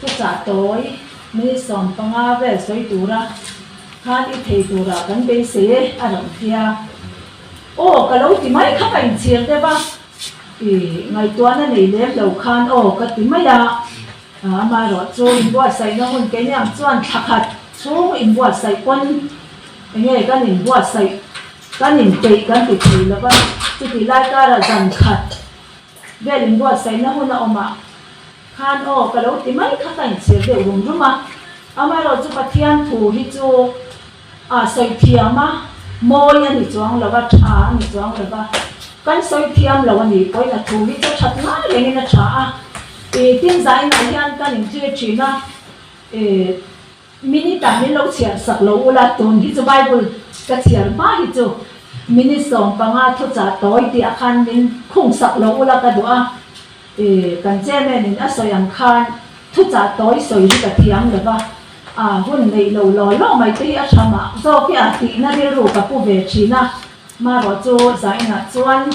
ทุกจากตัวมีสอนปังอาเวสวยตัวละข้าที่เทตัวละกันเป็นเสียอารมณ์เทียโอ้ก็เราที่ไม่เข้าไปเชียงได้ปะไงตัวนั่นนี่เลี้ยงเราคานโอ้ก็ที่ไม่ยามารอจูอินบัวใส่น้ำมันแกเนี่ยจวนขัดชูอินบัวใส่ก้นอย่างเงี้ยกันอินบัวใส่กันอินเตะกันติดทีแล้วก็ที่ที่ไล่ก็ระจันขัดเบี้ยอินบัวใส่น้ำมันออกมาคานโอ้ก็เราที่ไม่เข้าไปเชียงเดี๋ยวรุ่งรุ่งมาเอามารอจูปะเทียนถูฮิจูใส่เทียมมาโมยันนี่จวงแล้วก็ช้านี่จวงแล้วก็กันใส่เทียมแล้ววันนี้ไปนะถูฮิจูชัดง่ายอย่างนี้นะช้าtin giải này anh ta những chuyện chuyện na mini ta mình lâu chuyện sạc lâu là tuần hít cho Bible cái chuyện mà hít cho mini song bằng à thôi trả tối thì akan mình không sạc lâu là cái đó cái chế này mình áp dụng akan thôi trả tối soi đi cái thiam được ba hôm nay lâu lâu mấy cái áp dụng mà do cái tí na đi rồi cái bộ về chuyện na mà rồi cho giải na chuan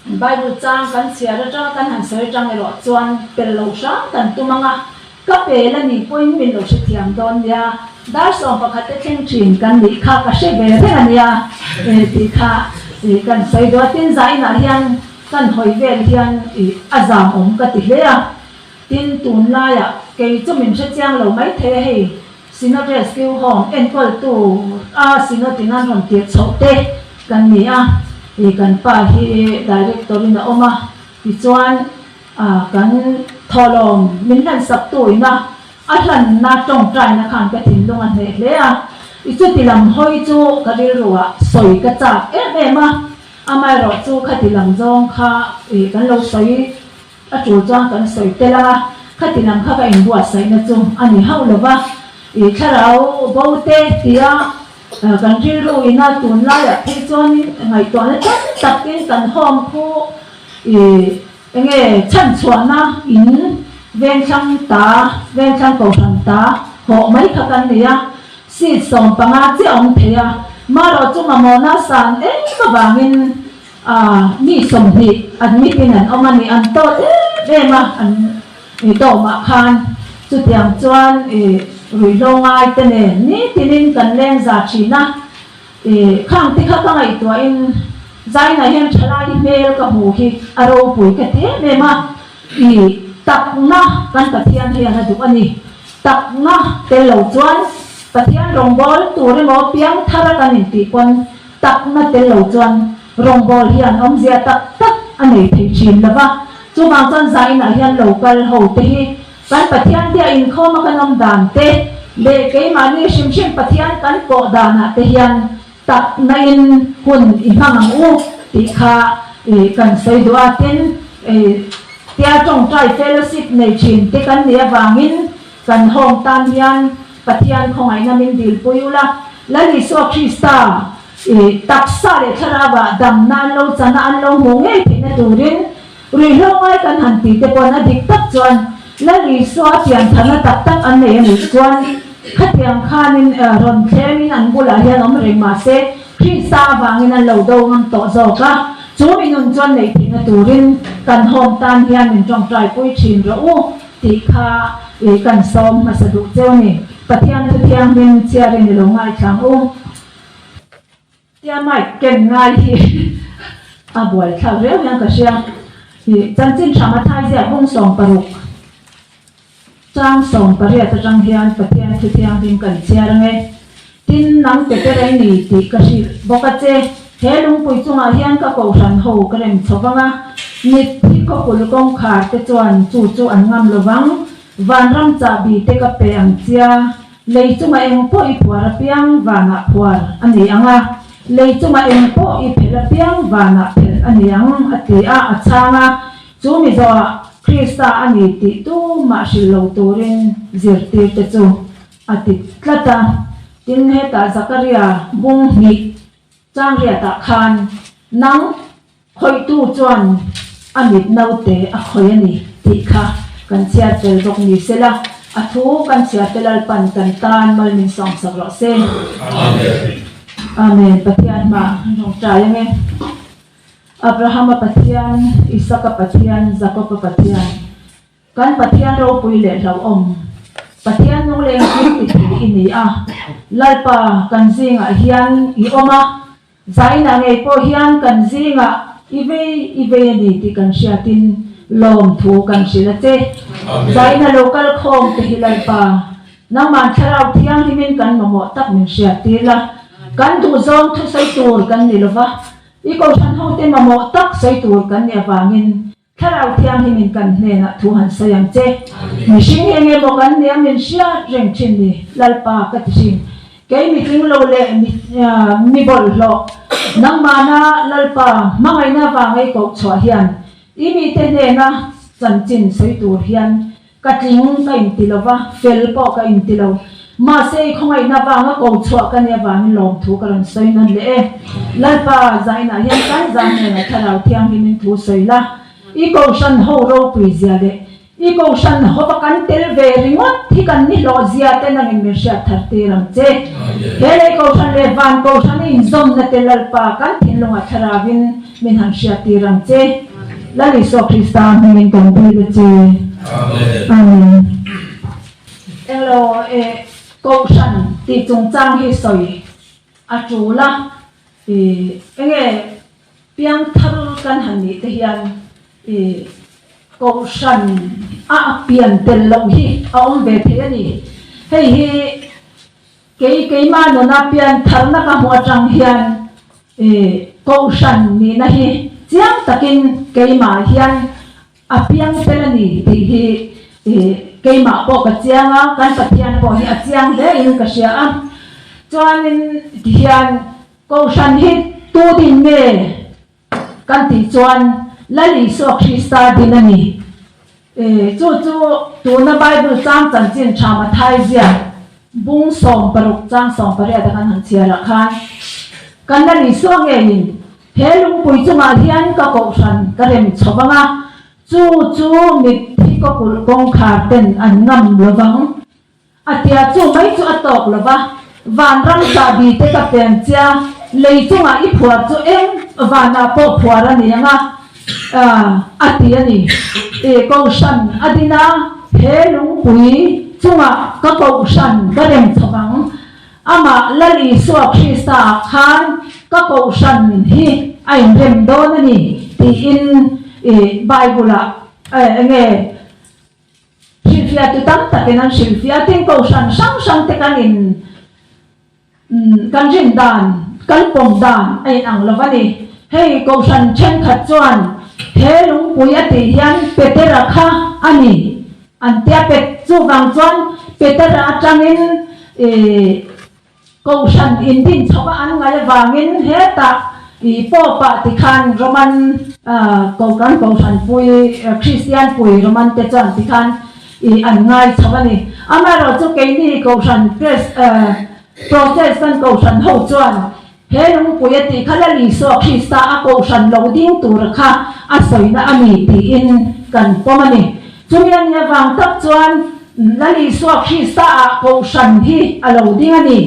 Bible trang kan siara trang kan hansoi trang ero chuan pello sang kan tumanga ka pela ni point min lo se thiam don ya dar som pakhat te theng thin kan ni kha ka se be the an ya ti kha kan sei do tin zai na hian kan hoi vel hian azam om ka ti le ya tin tun la ya ke chu min se chang lo mai the he sino rescue home en kol tu sino tinan rom ti chote kan ni kan pa hi director na oma ti chuan kan tholom min han sak tu na hlan na tong trai na khan ka thin long an he hle chu ti lam hoi chu ka ri ruwa soi ka cha ma amai ro chu kha ti lam jong kha kan lo soi chu chang kan soi te la kha ti lam kha ka in bua sai na chu ani hau lo ba tharau bo te tia kan ri ru ina tun la ya thi chuan ngai to na tak in kan hom khu enge chan chuan na in ven chang ko han ta ho mai kha kan nia si som panga chi ong thea ma ro chu ma mo na san ka bangin ni som hi admit in an omani an to ma an to ma khan chu tiang chuan rui lo ngai te ne ni tinin kan leng za thina khang ti kha ka ngai to in zai na hian thalai mel ka mu hi aro pui ka te me ma tak na kan pathian hian a du ani tak na te lo chuan pathian rong bol tu re mo piang thara kan in ti kon tak na te lo chuan rong bol hian om zia tak ani thei chin lawa chu bang chuan zai na hian local ho te hi kan pathian dia in khoma kan om dan te le ke mani shim pathian kan ko dana te hian tak na in hun i hang u ti kha kan sei do atin tia tong trai fellowship nei chin te kan nia wangin kan hom tan hian pathian khongai na min dil puila lali so krista tak sa le tharawa dam nan lo chana an lo nge thina turin ri hlongai kan han ti te pon adik tak chuan lali so tian thana tak an nei ani chuan khatiang khanin ron themin an bula hian om reng ma se krista wangin an lo do ngam to zo ka chu minun chuan nei thina turin kan hom tan hian min tong trai pui thin ro u ti kha kan som ma sa du cheu ni pathian thu thiang min chiarin lo ngai thang u tia mai ken ngai hi bual thau reu yang ka sia chan chin thama thai ja hong som paruk trang som paria ta trang hian pathian thu thiang din kan chiarange tin nang te te rai ni ti ka si boka che he lung pui chunga hian ka ko ran ho ka rem chowanga ni ti ko kul kong khar te chuan chu an ngam lowang van ram cha bi te ka pe ang chia lei chunga eng po i puar piang wana puar ani anga lei chunga eng po i phela piang wana phel ani ang ati a achanga chu mi zo krista ani ti tu ma shilo turin zirti te chu ati tlata tin he ta zakaria bung ni chang ria ta khan nang khoi tu chuan amit nau te a khoi ani ti kha kan chia tel dok ni sela athu kan chia telal pan kan tan mal min song sak ro sen amen pathian ma nong trai nge Abraham pathian Isaac pathian Jacob pathian kan pathian ro pui le ro om pathian nong leng ki ti ini a lalpa kan zinga hian I oma zaina nge po hian kan zinga ive ni ti kan siatin lom thu kan sila che zaina local khom te hilalpa nang man tharau thiang himin kan mo tak min siatila kan tu zong thu sai tur kan ni lova I ko san ho te mo tak sai tur kan ne wangin tharau thiang himin kan ne na thu han sayang che mi sing enge mo kan ne min sia reng chin ni lalpa ka ti sin cái meeting lâu lệ mi bol lo nang mana lalpa mangai na wangai ko chwa hian imi te ne na chanchin sei tur hian kating ka intilova fel po ka intilo ma sei khongai na wanga ko chwa ka ne wang lom thu ka ran sei nan le lalpa zaina hian kan zan ne na tharau thiang himin thu sei la I ko san ho ro pui zia le I ko san ho ba kan tel ve ringot thi kan ni lo zia te nang in sha thar te ram che hele ko san le van ko san in zom na telal pa kan thin longa tharawin min han sha ti ram che la li so Krista min kan bi le che amen elo ko san ti chung chang hi soi a chu la enge piang thar kan han ni te hian ko san a pian tel lo hi a om ve the ni hei hi ke ma no na pian thar na ka mo chang hian ko san ni na hi chiang takin ke ma hian a piang tel ni ti hi ke ma po ka chianga kan pathian po hi a chiang le in ka sia a chuanin ti hian ko san hi tu din me kan ti chuan lali so Krista dinani chu tu na Bible chang chan chin chama thai zia bung som paruk chang som pare da kan han chia ra khan kan lali so nge in helung pui chunga hian ka ko san ka rem chawanga chu mi thi ko kul kong kha ten an ngam lawang atia chu mai chu atok lawa van ram sa bi te ka pen chia lei chunga I phua chu em vana po phua ra ni anga atia ni ko san adina helung pui chunga ka ko san ka rem chawang ama lali so Krista khan ka ko san hi ai rem don ani ti in Bible nge silfia tu tam ta kenan silfia tin ko san sang te kanin kan jin dan kan pom dan ai ang lovani hei ko san chen khat chuan helung pui ati hian petera kha ani antia pet chu wang chuan petera atangin ko san in din chawa an ngai wangin heta I po pa ti khan roman ko san pui Christian pui roman te chan ti khan I an ngai chawani amaro chu ke ni ko san Protestant ko san ho chuan helung pui ati khalali so Krista a ko san lo ding tur kha a soina ami ti in kan pomani chumian ya wang tak chuan lali so Krista a ko san hi a lo ding ani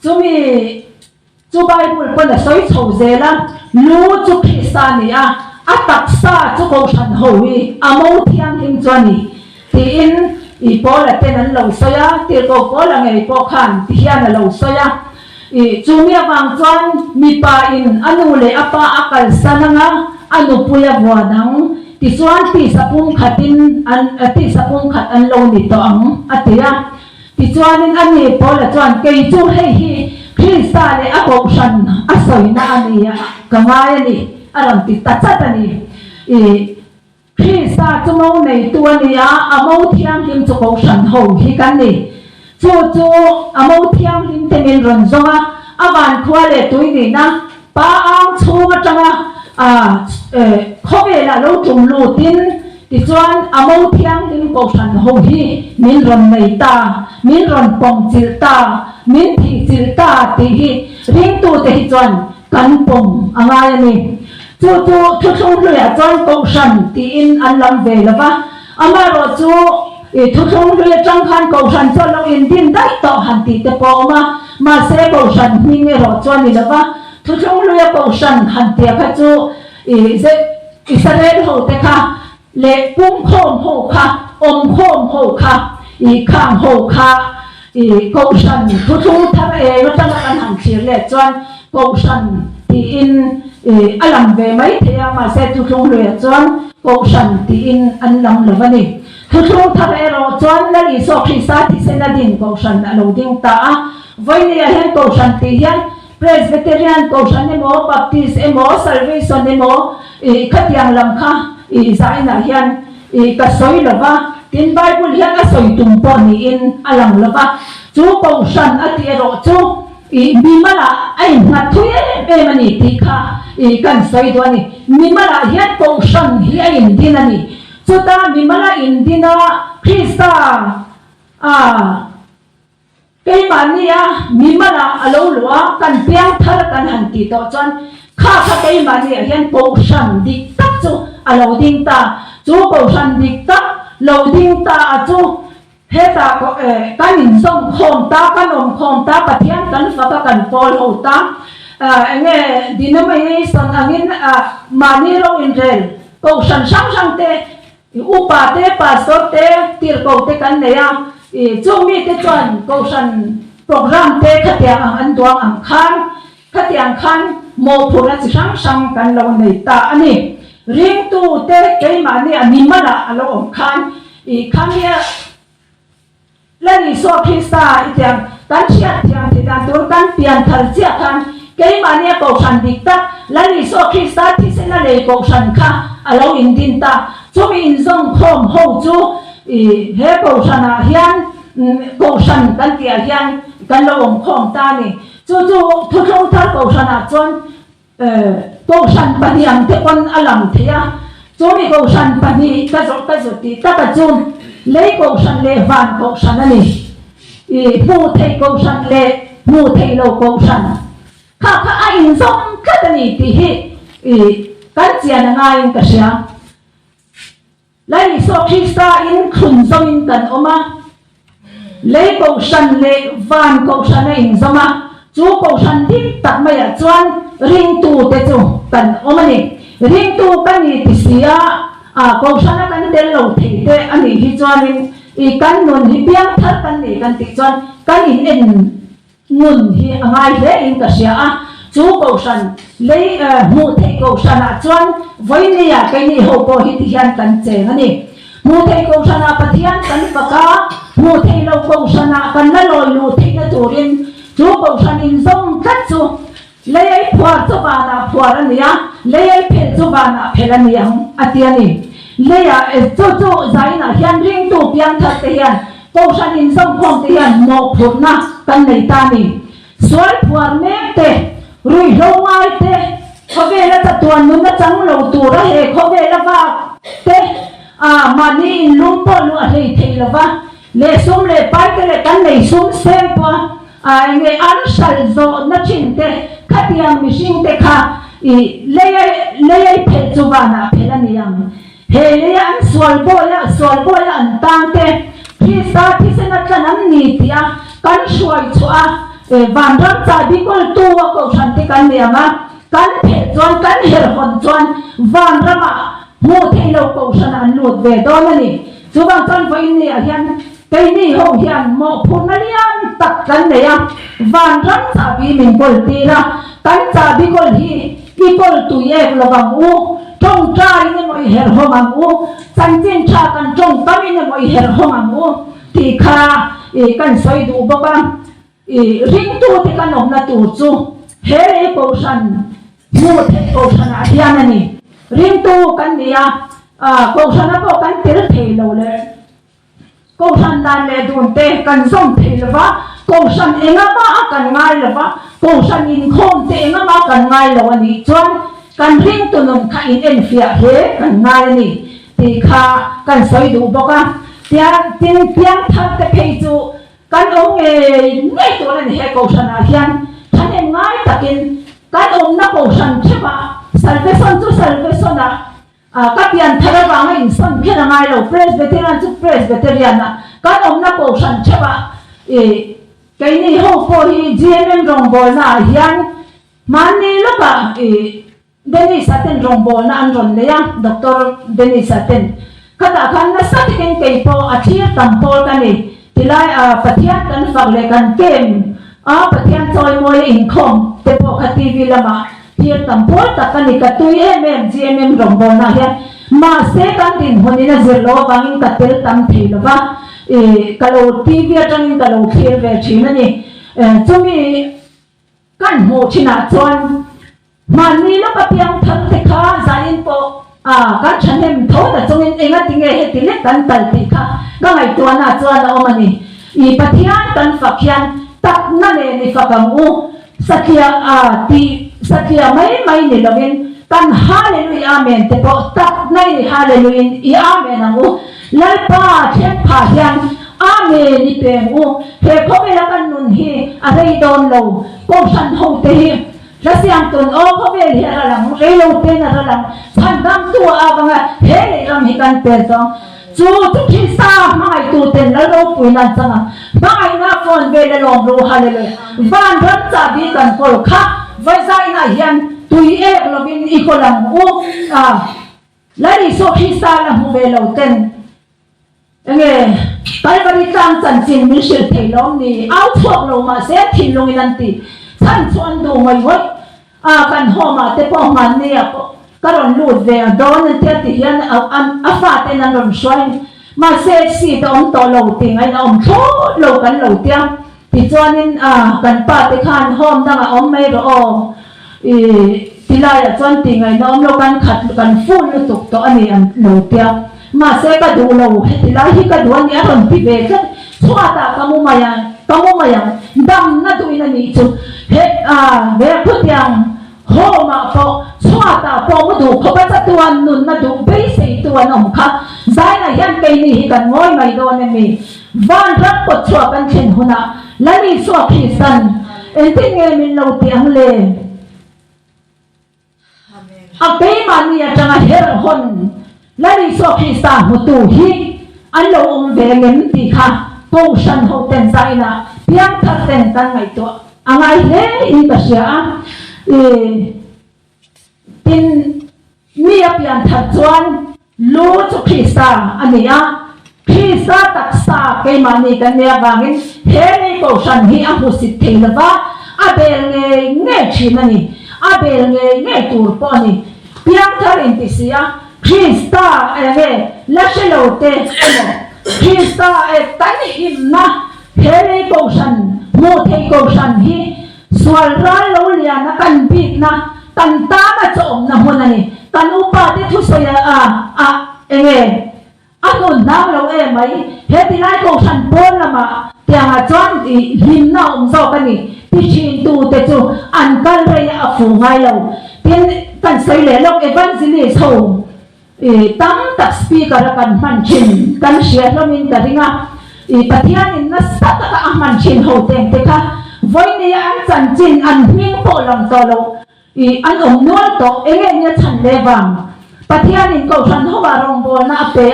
chumi chu Bible pon a soi chho zela lu chu Krista ni a taksa chu ko san ho hi amo thiang hing chuani ti in I po la ten an lo soya ti ko ko la ngai po khan ti hian a lo soya chu mi awang chuan mi pa in anu le apa akal sananga anu puya buanang ti chuan ti sapung khatin an ti sapung khat an lo ni to ang atia ti chuan in ani po la chuan ke chu hei hi Krista le a ko san a soina ani kamaya ni aram ti tachatani Krista chu mo nei tu ani amo thiang him chu ko san ho hi kan ni chu amo thiang him te min ron zonga awan khwa le tui ni na pa ang chunga tanga khobe la lo tum lu tin ti chuan amo thiang him ko san ho hi min ron nei ta min ron pong chil ta min thi chil ta ti hi ring tu te hi chuan kan pong anga ni chu thung lu ya chuan ko san ti in an lam ve lova amaro chu thung lu ya chang khan ko san chuan lo in din dai to han ti te po ma se ko san ni nge ro chuan ni lova thung lu ya ko san han te kha chu Israel ho te kha le pum khom ho kha om khom ho kha khang ho kha câu sân thu thu tháp nó trong cái hàng chia lệ choan câu sân thì in làm về mấy thế mà sẽ thu thu lệ choan câu sân thì in anh làm là vấn đề thu thu tháp rồi choan là lý do khi sa thì sẽ là din câu sân là lâu din ta với này hiện câu sân thì hiện Presbyterian câu sân này mo Baptist mo Salvation này mo khát yang làm kha giải na hiện cả soi là va tin Bible hiện cả soi tung po ni in alam là va chú câu sân ở địa rồi chú mi mà là anh ngắt thuê về mà nị thì kha cần soi đó nị mi mà là hiện câu sân hiện in đi nị chú ta mi mà là in đi na Christa cái mà nị mi mà là alo lúa cần piang thar cần hành ti to chọn kha cái mà nị hiện câu sân đi tắc chú alo ding ta chú câu sân đi tắc lâu ding ta chú hết ta có cái nhìn sông khom ta cái nôm khom ta cái thiên cần phải cái cần fall hậu ta nghe denomination angin mani lo Israel câu sanh sang sang te upa te pastor te tir câu te kan ne ya chung mi te chuan câu sanh program te khatiang an tuang ang khan mo phura chi sang sang kan lo nei ta ani ring tu te cái mani ani mala alo om khan khamia lani so Krista itiang kan chia tiang ti dan tur kan pian thal chia kan cái mà nia cầu sản địch ta lani so Krista thì sẽ là lấy cầu sản kha alo in din ta chú mi in zong khom ho chú he cầu sản hian cầu sản kan tia hian kan lo om khom ta ni chú thu thu thar cầu sản chon cầu sản paniam te kon alam thea chú mi cầu sản pani ka zo ti ta ka chun lấy cầu sản le van cầu sản ani mu thei cầu sản le mu thei lo cầu sản kha ai zong ka ni ti hi kan chia na ngai ka sia lai so Krista in khun zong in kan oma lấy cầu sản le van cầu sản in zoma chú cầu sản đi tak mai a chuan ring tu te chu kan oma ni ring tu kan ni ti sia cầu sản kan te lo thei te ani hi chuan in kan nun hi piang thar kan ni kan ti chuan kan in ngun hi angai le in ka sia chú cầu sản lấy mu thei cầu sản chuan với ni cái ni ho ko hi ti hian kan che ani mu thei cầu sản pathian kan paka mu thei lo cầu sản kan la loi lu thei na turin chú cầu sản in zong kat chu lấy ai phwa chu bana phwa ania lấy ai phe chu bana phe ania atiani lấy chu zai na hian ring tu piang that te hian cầu sản in zong khom te hian mo phut na kan nei ta ni sual phwa me te rui lo ngai te khove la ta tuan mun na chang lo tu ra he khove la va te mani in lum po lu a hei thei la va le sum le pai te le kan nei sum sem pa nge an sal zo na chin te khatiang mi sing te kha le phe chu ba na phe la niang he le an swal bo ya an tang te Krista thi se na tlanam ni tia kan shuai chua van ram cha bi kol tu wa ko shanti kan niama kan phe chuan kan her hon chuan van rama mu thei lo ko san an lut ve do na ni chu bang chuan voi ni a hian cái ni ho hian mo phun na lian tak kan ne ya van ram cha bi min kol ti na kan cha bi kol hi ki kol tu ye lo bang u trong trai ni moi her ho mang u san chen cha kan trong ta mi ni moi her ho mang u ti kha kan soi du bo bang ring tu te kan om na tu chu he ko san mu the ko san a hian ani ring tu kan nia ko san ko kan tir thei lo le ko san dan le dun te kan som thei lo wa ko san enga ma kan ngai lo wa ko san in khom te enga ma kan ngai lo ani chuan kan ring tu nom kha in en fia he kan ngai ni ti kha kan soi du bo ka tia tin piang thak te phei chu kan ong ngai to len he ko san a hian than en ngai takin kan ong na ko san cheba salvation ka pian thara wa ngai san phena ngai lo presbyterian kan ong na ko san cheba cái ni ho ko hi GMM rong bol na hian mani lo ka Denis Saten rong bol na an ron le ya Dr. Denis Saten kata kan na sa tiking kay po at siya tampol kani tilay patiyan kan fagle kan kem patiyan soy mo income te po ka TV lama siya tampol ta kani katuy GMM rombol na yan ma se kan din honi na zero bangin katil tam thilo ba kalau TV atang kalau khel ve china ni chumi kan ho china chon mani na kapiang thang te kha zain po kan chanem tho da chungin enga tinge he tile kan tal ti kha ka ngai tuana omani I pathian kan fakhian tak na le ni fakamu sakya mai ni lovin kan hallelujah amen te po tak nai ni hallelujah I amen angu lalpa chen pha hian amen ni pe ngu he khomela kan nun hi arei don lo ko san ho te hi Rasiam tun ko bel hera lang relo pe na lang phandam tu awanga he ram hikan pe so chu tu khisa mai tu ten la lo puinan changa mai na phone ve la long ro hallelujah van ram cha bi kan kol kha vai sai na hian tui ek lovin I ko lang lari so khisa la hu ve lo ten enge kai bari tang chan chin mi shil thailom ni au thok lo ma se thin long inan ti chan chuan do mai hoi kan homa te po man ni po karon lut ve don te ti hian fa te nan ron swai ma se si to om to lo ti ngai om tho lo kan lo tiam ti chuanin kan pa te khan hom dang om mai ro tilai chuan ti ngai nom lo kan khat kan fun lu tuk to ani an lo tiam ma se ka du lo tilai hi ka duan ya ron pi ve ka chhuata kamu maya dam na tu ina ni chu he ve phutyang homa po chhuata po mu du khoba cha tuan nun na du be sei tuan om kha zai na yan kai ni hi kan ngoi mai do ne mi van rak po chua kan chen huna lani so Christian enting nge min lo tiang le ape mani ya changa her hon lani so Christian hu tu hi an lo om ve ngem ti kha po san ho ten zai na piang thar ten tan ngai to angai le I ta sia tin mi apian thar chuan lu chu Krista ania Krista taksa ke mani kan ne wangin he nei ko san hi a hu sit theilawa abel nge chinani abel nge tur po ni piang thar in ti sia Krista la shelote Krista tan himna he nei ko san mo thei ko san hi swal ra lo lia na kan bit na tan ta ma chom na hunani kan upa te thu soya ano na lo mai he ti lai ko san pon na ma tiang chon him na zo kani ti chin tu te chu an kan re a fu ngai lo tin kan sai le lo evangelist ho tam tak speaker kan man chin kan share lo min ka ringa pathian in na sa ta man chin ho te ka voi ni an chan chin an hming po lam to lo an om nual to enge nya chan le wang pathian in ko san ho warong bol na pe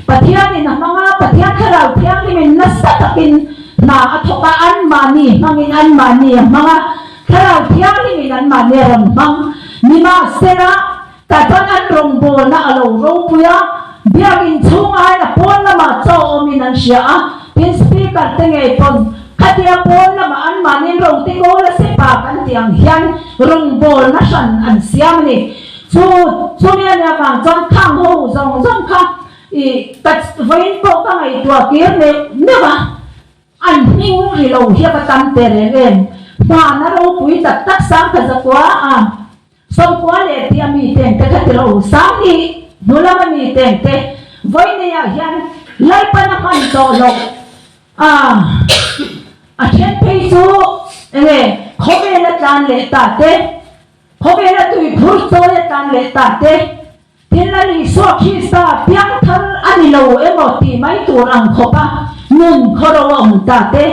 pathian in mga pathian kharau thiang ni min na sa takin na athoka an mani mangin an mani mga kharau thiang ni min an mani ram mang ni ma sera ta ton an rong bol na alo ro puya biagin chungai na pon na ma cho min an sia tin speaker tenge pon katia pon na ma an mani ro te ko la se pa kan tiang hian rong bol na san an siam ni chu ni an ya chon khang ho zong kha tat vain po ka ngai tua kir ne ba an hing ri lo hia ka tam te re ren ba na ro pui tak sang ka za kwa som kwa le ti ami ten te ka ti ro sang ni nula ma mi ten te voi ne ya hian lai pa na kan to lo a chen pe su khobe la tan le ta te khobe la tu phur to le tan le ta te tin la li so Krista piang thar ani lo emoti mai tur ang khopa nun khoro om ta te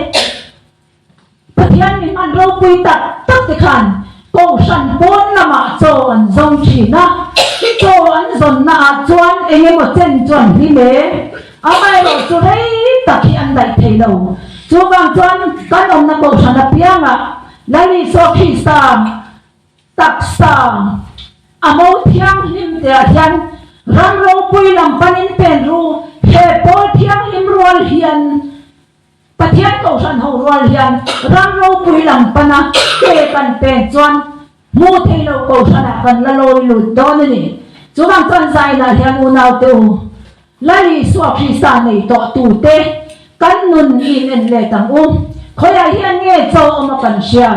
pathian min man ro pui tak te khan ko san pon na ma cho an zong chi na cho an zon na chuan enge mo chen chuan hi me amai lo chu rei takhi an dai thei lo chu bang chuan kan om na ko san na pianga la li so Krista taksa amo thiang him te hian ram ro pui lam panin pen ru he pol thiang him rual hian pathian ko san ho rual hian ram ro pui lam pana ke kan pen chuan mu thei lo ko sana kan la loi lu don ni chuang tan zai la hian u nau tu lali suak hi sa nei to tu te kan nun in en le tang khoya hian nge cho oma kan sia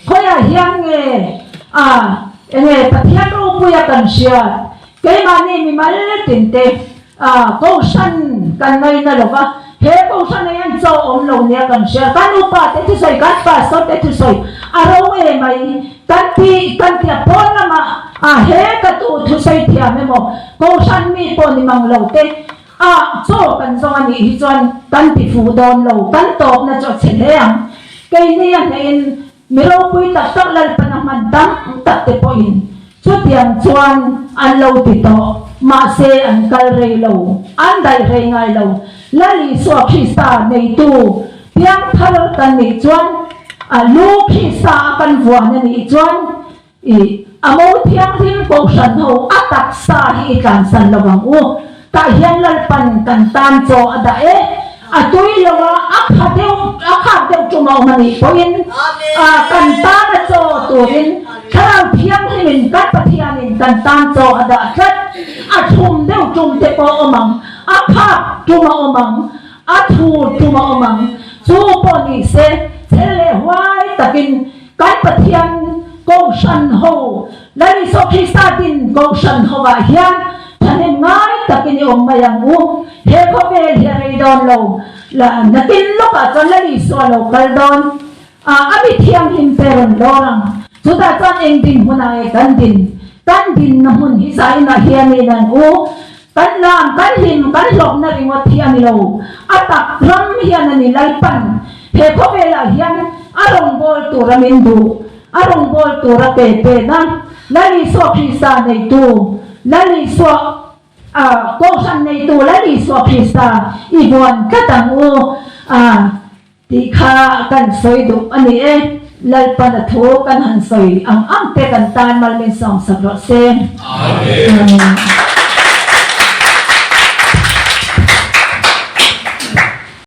khoya hian nge nge pathian ro pui kan sia cái mà này mình mới tin thế câu san cần ngay na lo ba he câu san này anh cho ông lâu nè cần share kan upa te tu soi kan pa so te tu soi aro e mai kan ti pon na ma he ka tu soi thia me mo câu san mi pon ni mang lo te cho kan zo ani hi chuan kan ti fu don lo kan top na cho chen leang cái này anh in mi ro pui tak tak lal panaman tam tak te poin chút tiền chuan an lâu thì to mà xe an kal rei lâu an đại rei ngay lâu lali so Krista nei tu tiếng thal kan nei chuan lu Krista kan vuan nei chuan amo thiang rim ko san ho atak sa hi kan san lawang u ta hian lal pan kan tan cho ada atui lawa akha deu chumau mani poin kan tan cho turin khang thiang himin kat pathianin kan tan cho ada khat athum deu chum te po omang akha chuma omang athu chuma omang chu poni se chele huai takin kan pathian ko san ho lari so Krista din ko san ho wa hian thanin ngai takin om mayang u he ko be he don lo la natin lo ka chon lari so lo kal don ami thiam him peron lorang chuta chon eng din hunai kan din na hun hi sai na hian ni nan u kan lam kan him kan lok na ringot thiam lo atak ram hian ani lai pan he ko be la hian arong bol tu ramin du arong bol tu ra pe na lari so Krista nei tu lali so ko san nei tu lali so Krista ibuan katang u ti kha kan soi du ani lal pa na tho kan han soi ang te kan tan mal min song sa ro se amen